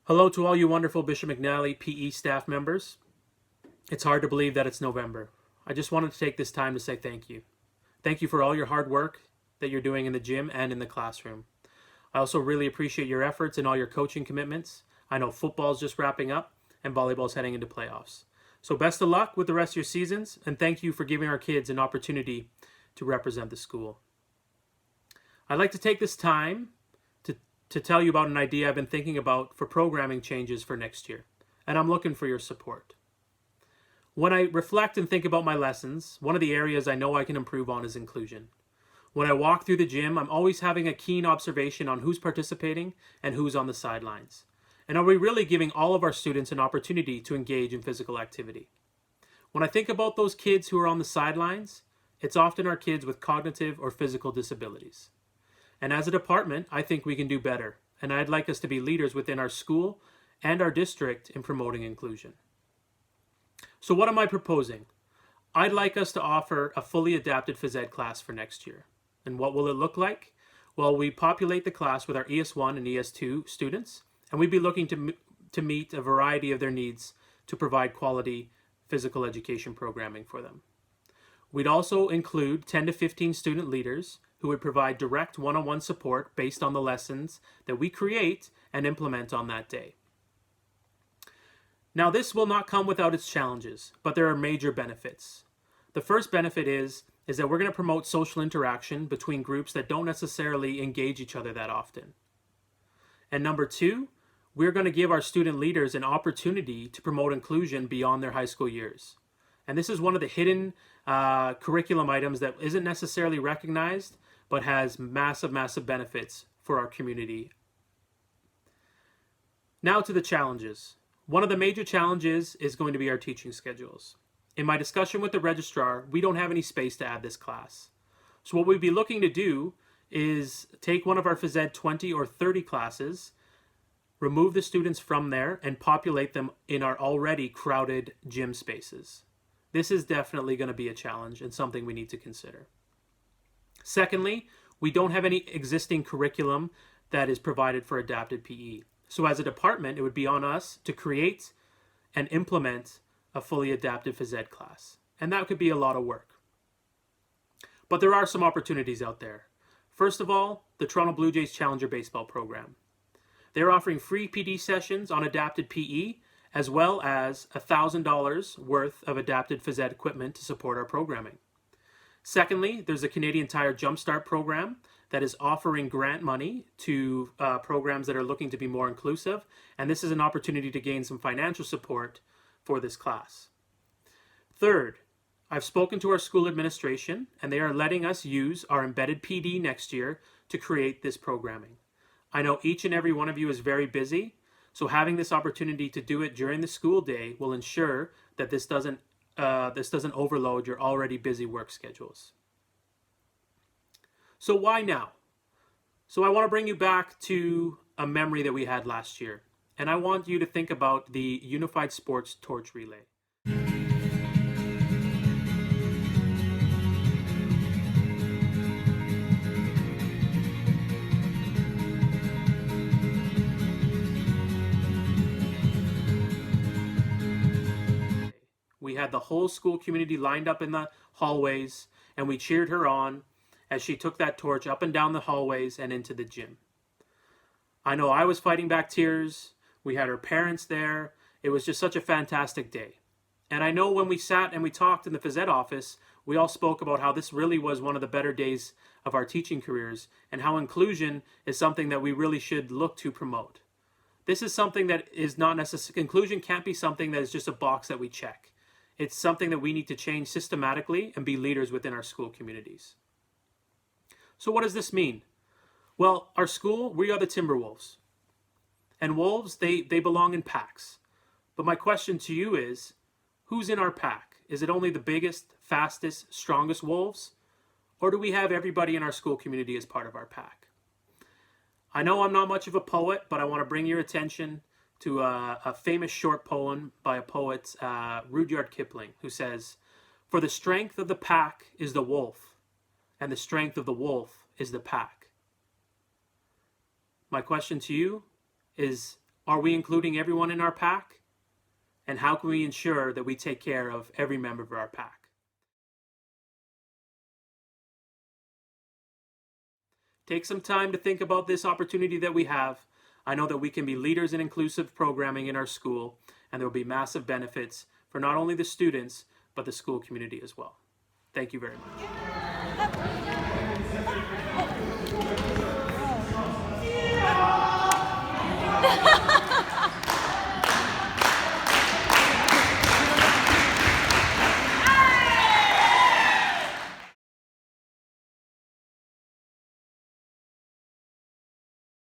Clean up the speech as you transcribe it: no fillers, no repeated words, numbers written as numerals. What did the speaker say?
Hello to all you wonderful Bishop McNally PE staff members. It's hard to believe that it's November. I just wanted to take this time to say thank you. Thank you for all your hard work that you're doing in the gym and in the classroom. I also really appreciate your efforts and all your coaching commitments. I know football's just wrapping up and volleyball's heading into playoffs. So best of luck with the rest of your seasons, and thank you for giving our kids an opportunity to represent the school. I'd like to take this time to tell you about an idea I've been thinking about for programming changes for next year, and I'm looking for your support. When I reflect and think about my lessons, one of the areas I know I can improve on is inclusion. When I walk through the gym, I'm always having a keen observation on who's participating and who's on the sidelines. And are we really giving all of our students an opportunity to engage in physical activity? When I think about those kids who are on the sidelines, it's often our kids with cognitive or physical disabilities. And as a department, I think we can do better, and I'd like us to be leaders within our school and our district in promoting inclusion. So what am I proposing? I'd like us to offer a fully adapted phys ed class for next year. And what will it look like? Well, we populate the class with our ES1 and ES2 students, and we'd be looking to meet a variety of their needs to provide quality physical education programming for them. We'd also include 10 to 15 student leaders who would provide direct one-on-one support based on the lessons that we create and implement on that day. Now, this will not come without its challenges, but there are major benefits. The first benefit is that we're going to promote social interaction between groups that don't necessarily engage each other that often. And number two, we're going to give our student leaders an opportunity to promote inclusion beyond their high school years. And this is one of the hidden curriculum items that isn't necessarily recognized, but has massive, massive benefits for our community. Now to the challenges. One of the major challenges is going to be our teaching schedules. In my discussion with the registrar, we don't have any space to add this class. So what we'd be looking to do is take one of our phys ed 20 or 30 classes, remove the students from there, and populate them in our already crowded gym spaces. This is definitely going to be a challenge and something we need to consider. Secondly, we don't have any existing curriculum that is provided for adapted PE. So as a department, it would be on us to create and implement a fully adapted phys ed class. And that could be a lot of work. But there are some opportunities out there. First of all, the Toronto Blue Jays Challenger Baseball Program. They're offering free PD sessions on adapted PE, as well as $1,000 worth of adapted phys ed equipment to support our programming. Secondly, there's a Canadian Tire Jumpstart program that is offering grant money to programs that are looking to be more inclusive, and this is an opportunity to gain some financial support for this class. Third, I've spoken to our school administration, and they are letting us use our embedded PD next year to create this programming. I know each and every one of you is very busy, so having this opportunity to do it during the school day will ensure that this doesn't overload your already busy work schedules. So why now? So I want to bring you back to a memory that we had last year, and I want you to think about the Unified Sports Torch Relay. We had the whole school community lined up in the hallways, and we cheered her on as she took that torch up and down the hallways and into the gym. I know I was fighting back tears. We had her parents there. It was just such a fantastic day. And I know when we sat and we talked in the phys ed office, we all spoke about how this really was one of the better days of our teaching careers, and how inclusion is something that we really should look to promote. This is something that is not necessary. Inclusion can't be something that is just a box that we check. It's something that we need to change systematically and be leaders within our school communities. So what does this mean? Well, our school, we are the Timberwolves. And wolves, they belong in packs. But my question to you is, who's in our pack? Is it only the biggest, fastest, strongest wolves? Or do we have everybody in our school community as part of our pack? I know I'm not much of a poet, but I want to bring your attention to a famous short poem by a poet, Rudyard Kipling, who says, "For the strength of the pack is the wolf, and the strength of the wolf is the pack." My question to you is, Are we including everyone in our pack? And how can we ensure that we take care of every member of our pack? Take some time to think about this opportunity that we have. I know that we can be leaders in inclusive programming in our school, and there will be massive benefits for not only the students, but the school community as well. Thank you very much.